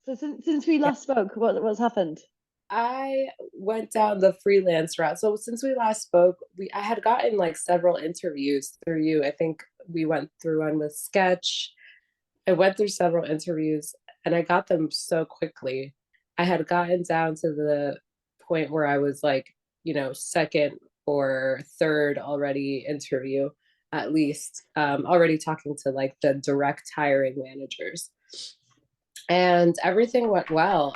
So since we Yeah, last spoke, what's happened? I went down the freelance route. So since we last spoke, we I had gotten like several interviews through you. I think we went through one with Sketch. I went through several interviews and I got them so quickly. I had gotten down to the point where I was like, second or third already interview, at least, already talking to like the direct hiring managers. And everything went well.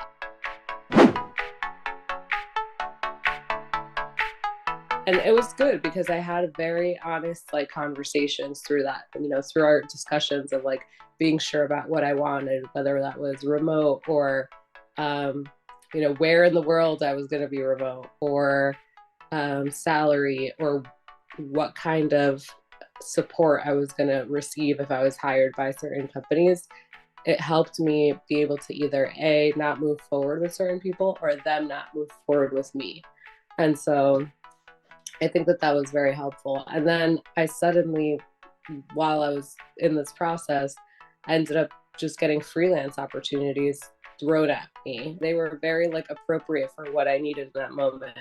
And it was good because I had very honest like conversations through that, through our discussions of like being sure about what I wanted, whether that was remote or um, where in the world I was going to be remote, or salary, or what kind of support I was going to receive if I was hired by certain companies. It helped me be able to either A, not move forward with certain people, or them not move forward with me. And so I think that that was very helpful. And then I suddenly, while I was in this process, I ended up just getting freelance opportunities thrown at me. They were very like appropriate for what I needed in that moment.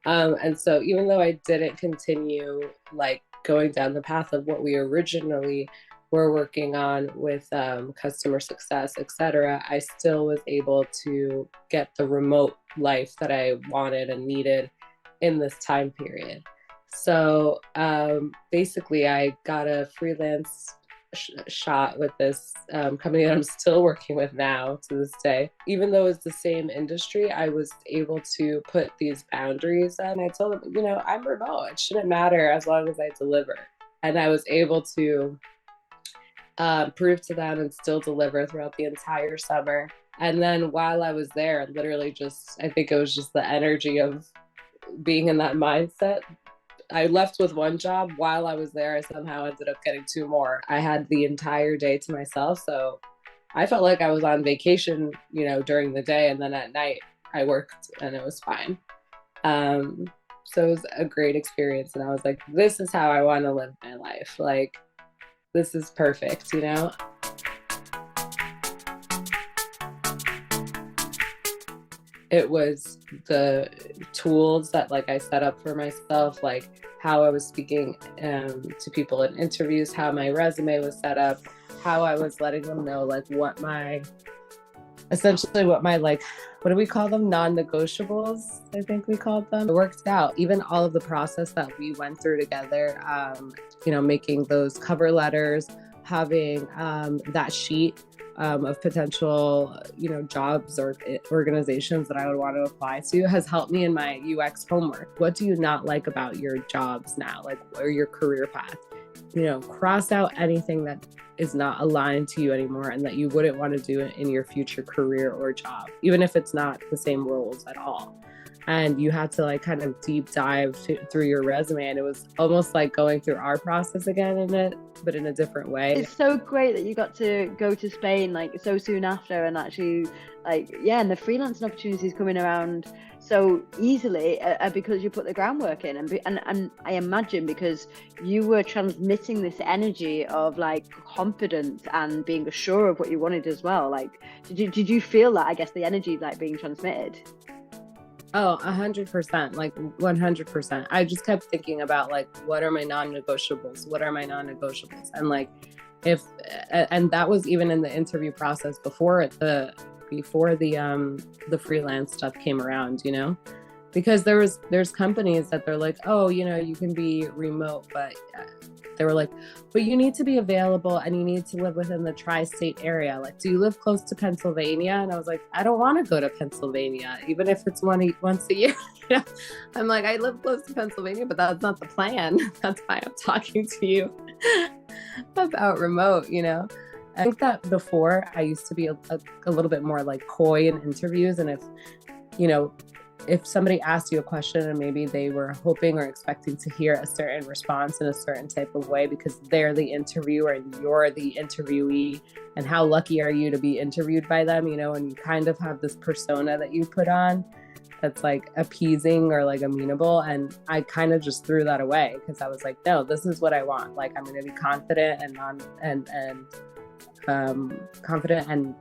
And so even though I didn't continue like going down the path of what we originally were working on with customer success, etc., I still was able to get the remote life that I wanted and needed in this time period. So basically, I got a freelance shot with this company that I'm still working with now to this day. Even though it's the same industry, I was able to put these boundaries up. And I told them, I'm remote. It shouldn't matter as long as I deliver. And I was able to prove to them and still deliver throughout the entire summer. And then while I was there, literally just, I think it was just the energy of being in that mindset. I left with one job. While I was there, I somehow ended up getting two more. I had the entire day to myself. So I felt like I was on vacation, during the day. And then at night, I worked and it was fine. Um, so it was a great experience. And I was like, this is how I want to live my life. Like, this is perfect. It was the tools that like I set up for myself, like how I was speaking to people in interviews, how my resume was set up, how I was letting them know like what my like, what do we call them, non-negotiables, I think we called them. It worked out. Even all of the process that we went through together, making those cover letters, having that sheet of potential, jobs or organizations that I would want to apply to has helped me in my UX homework. What do you not like about your jobs now, like, or your career path? Cross out anything that is not aligned to you anymore and that you wouldn't want to do it in your future career or job, even if it's not the same roles at all. And you had to like kind of deep dive through your resume, and it was almost like going through our process again in it, but in a different way. It's so great that you got to go to Spain like so soon after, and actually, like, yeah, and the freelancing opportunities coming around so easily because you put the groundwork in, and I imagine because you were transmitting this energy of like confidence and being assured of what you wanted as well. Like, did you feel that? I guess the energy like being transmitted. Oh, 100%, like 100%. I just kept thinking about like, what are my non-negotiables? What are my non-negotiables? And like, if, and that was even in the interview process before the freelance stuff came around, because there's companies that they're like, oh, you can be remote, but they were like, but you need to be available and you need to live within the tri-state area. Like, do you live close to Pennsylvania? And I was like, I don't want to go to Pennsylvania, even if it's once a year. you know? I'm like, I live close to Pennsylvania, but that's not the plan. That's why I'm talking to you about remote. I think that before I used to be a little bit more like coy in interviews. And you know, if somebody asked you a question and maybe they were hoping or expecting to hear a certain response in a certain type of way because they're the interviewer and you're the interviewee, and how lucky are you to be interviewed by them, and you kind of have this persona that you put on that's like appeasing or like amenable. And I kind of just threw that away because I was like, no, this is what I want. Like, I'm going to be confident and confident and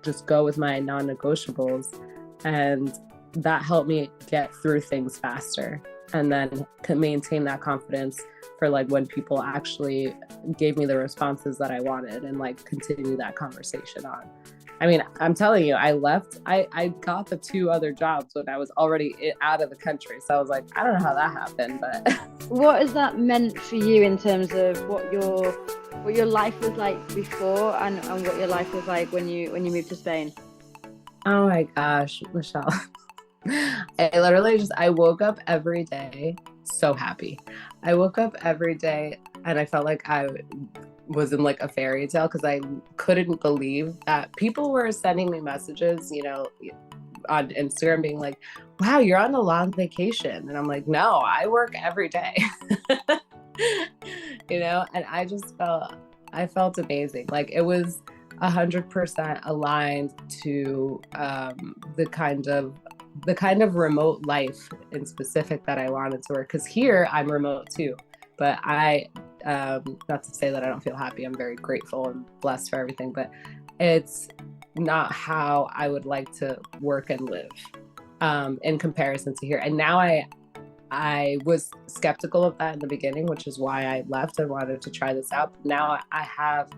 just go with my non-negotiables. And that helped me get through things faster, and then can maintain that confidence for like when people actually gave me the responses that I wanted, and like continue that conversation on. I mean, I'm telling you, I got the 2 other jobs when I was already out of the country. So I was like, I don't know how that happened, but What has that meant for you in terms of what your life was like before, and what your life was like when you moved to Spain? oh my gosh, Michelle. I woke up every day so happy. I woke up every day and I felt like I was in like a fairy tale, because I couldn't believe that people were sending me messages, on Instagram being like, wow, you're on a long vacation. And I'm like, no, I work every day. And I felt amazing. Like it was 100% aligned to the kind of remote life in specific that I wanted to work. Because here I'm remote too, but not to say that I don't feel happy. I'm very grateful and blessed for everything, but it's not how I would like to work and live in comparison to here. And now I was skeptical of that in the beginning, which is why I left and wanted to try this out. But now I have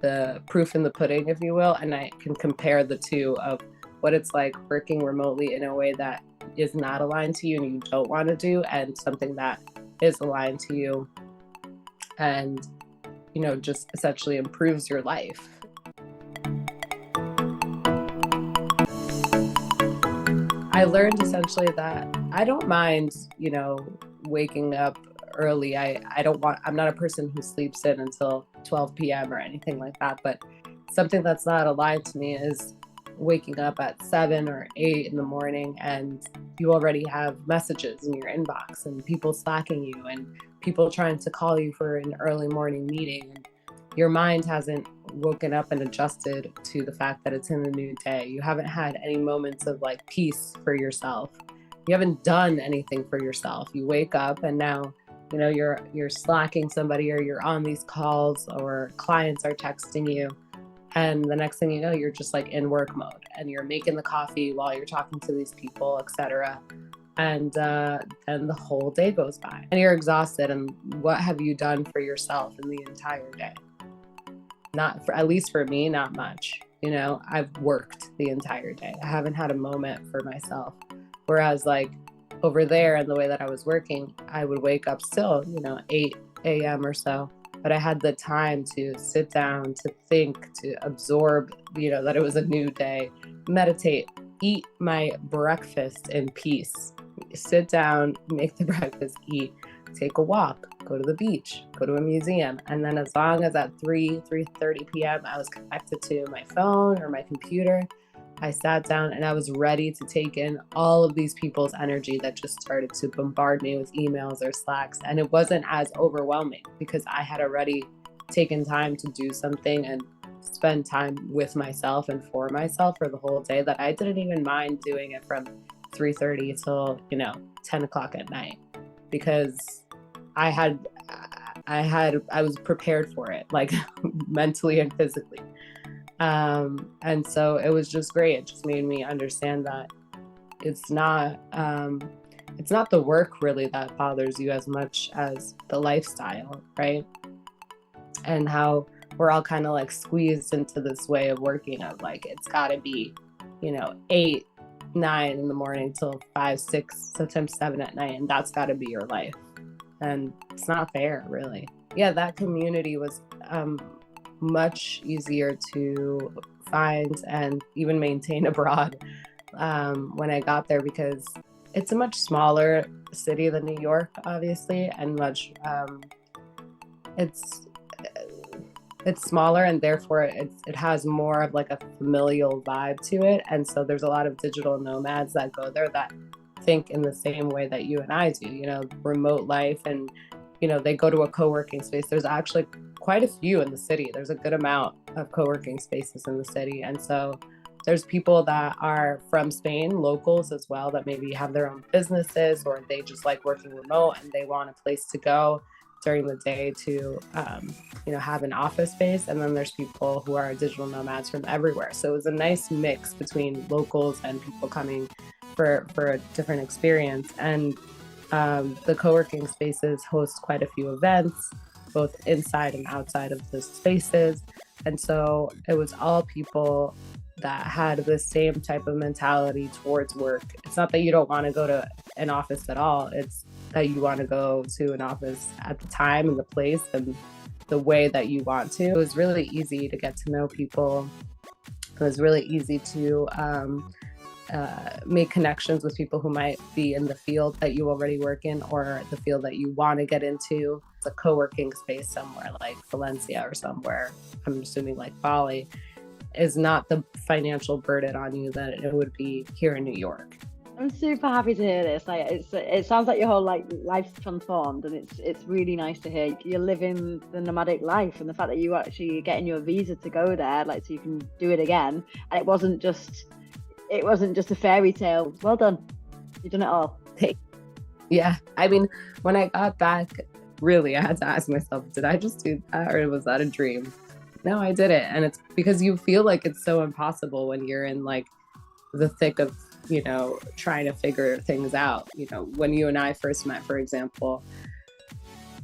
the proof in the pudding, if you will, and I can compare the two of what it's like working remotely in a way that is not aligned to you and you don't want to do, and something that is aligned to you and just essentially improves your life. I learned essentially that I don't mind waking up early. I'm not a person who sleeps in until 12 p.m. or anything like that, but something that's not aligned to me is waking up at 7 or 8 in the morning and you already have messages in your inbox and people slacking you and people trying to call you for an early morning meeting, and your mind hasn't woken up and adjusted to the fact that it's in a new day. You haven't had any moments of like peace for yourself. You haven't done anything for yourself. You wake up and now you're slacking somebody, or you're on these calls, or clients are texting you. And the next thing you know, you're just like in work mode and you're making the coffee while you're talking to these people, etc. And then the whole day goes by and you're exhausted. And what have you done for yourself in the entire day? At least for me, not much. I've worked the entire day. I haven't had a moment for myself. Whereas like over there, and the way that I was working, I would wake up still, 8 a.m. or so. But I had the time to sit down, to think, to absorb, that it was a new day, meditate, eat my breakfast in peace, sit down, make the breakfast, eat, take a walk, go to the beach, go to a museum. And then as long as at 3:30 p.m. I was connected to my phone or my computer, I sat down and I was ready to take in all of these people's energy that just started to bombard me with emails or Slacks. And it wasn't as overwhelming because I had already taken time to do something and spend time with myself and for myself for the whole day, that I didn't even mind doing it from 3:30 till 10 o'clock at night, because I was prepared for it, like mentally and physically. And so it was just great. It just made me understand that it's not the work really that bothers you as much as the lifestyle, right? And how we're all kind of like squeezed into this way of working of like, it's gotta be, 8, 9 in the morning till 5, 6, sometimes 7 at night. And that's gotta be your life. And it's not fair, really. Yeah, that community was, much easier to find and even maintain abroad when I got there, because it's a much smaller city than New York, obviously, and much it's smaller, and therefore it has more of like a familial vibe to it. And so there's a lot of digital nomads that go there that think in the same way that you and I do, remote life, and they go to a co-working space. There's actually quite a few in the city. There's a good amount of co-working spaces in the city. And so there's people that are from Spain, locals as well, that maybe have their own businesses, or they just like working remote and they want a place to go during the day to, have an office space. And then there's people who are digital nomads from everywhere. So it was a nice mix between locals and people coming for a different experience. And the co-working spaces host quite a few events, both inside and outside of the spaces. And so it was all people that had the same type of mentality towards work. It's not that you don't want to go to an office at all. It's that you want to go to an office at the time and the place and the way that you want to. It was really easy to get to know people. It was really easy to make connections with people who might be in the field that you already work in or the field that you want to get into. It's a co-working space somewhere like Valencia or somewhere, I'm assuming like Bali, is not the financial burden on you that it would be here in New York. I'm super happy to hear this. Like, it sounds like your whole life's transformed, and it's really nice to hear you're living the nomadic life, and the fact that you actually getting your visa to go there, so you can do it again. And it wasn't just a fairy tale. Well done, you've done it all. Yeah, I mean, when I got back, really, I had to ask myself, did I just do that, or was that a dream? No, I did it. And it's because you feel like it's so impossible when you're in the thick of, trying to figure things out. When you and I first met, for example,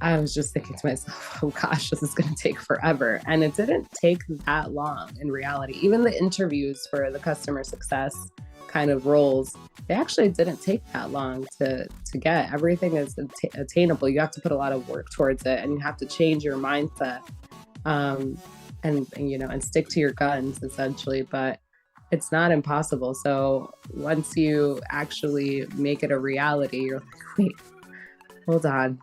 I was just thinking to myself, oh gosh, this is going to take forever. And it didn't take that long in reality. Even the interviews for the customer success kind of roles, they actually didn't take that long to get. Everything is attainable. You have to put a lot of work towards it, and you have to change your mindset. And stick to your guns essentially, but it's not impossible. So once you actually make it a reality, you're like, wait, hold on,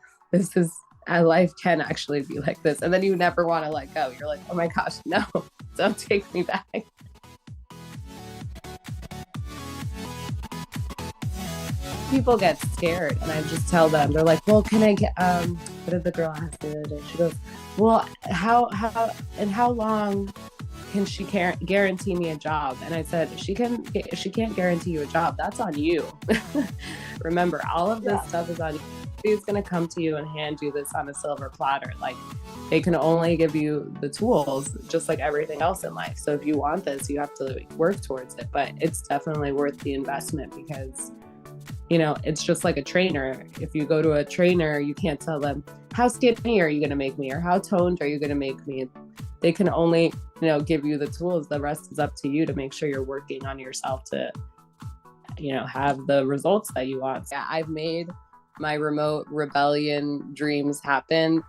life can actually be like this. And then you never want to let go. You're like, oh my gosh, no, don't take me back. People get scared, and I just tell them, they're like, well, can I get, what did the girl ask me the other day? She goes, well, how long can she guarantee me a job? And I said, she can't guarantee you a job. That's on you. Remember, all of this stuff is on you. Nobody's going to come to you and hand you this on a silver platter. They can only give you the tools, just like everything else in life. So if you want this, you have to work towards it. But it's definitely worth the investment, because it's just like a trainer. If you go to a trainer, you can't tell them, how skinny are you going to make me, or how toned are you going to make me? They can only, give you the tools. The rest is up to you to make sure you're working on yourself to, have the results that you want. Yeah, I've made my remote rebellion dreams happen.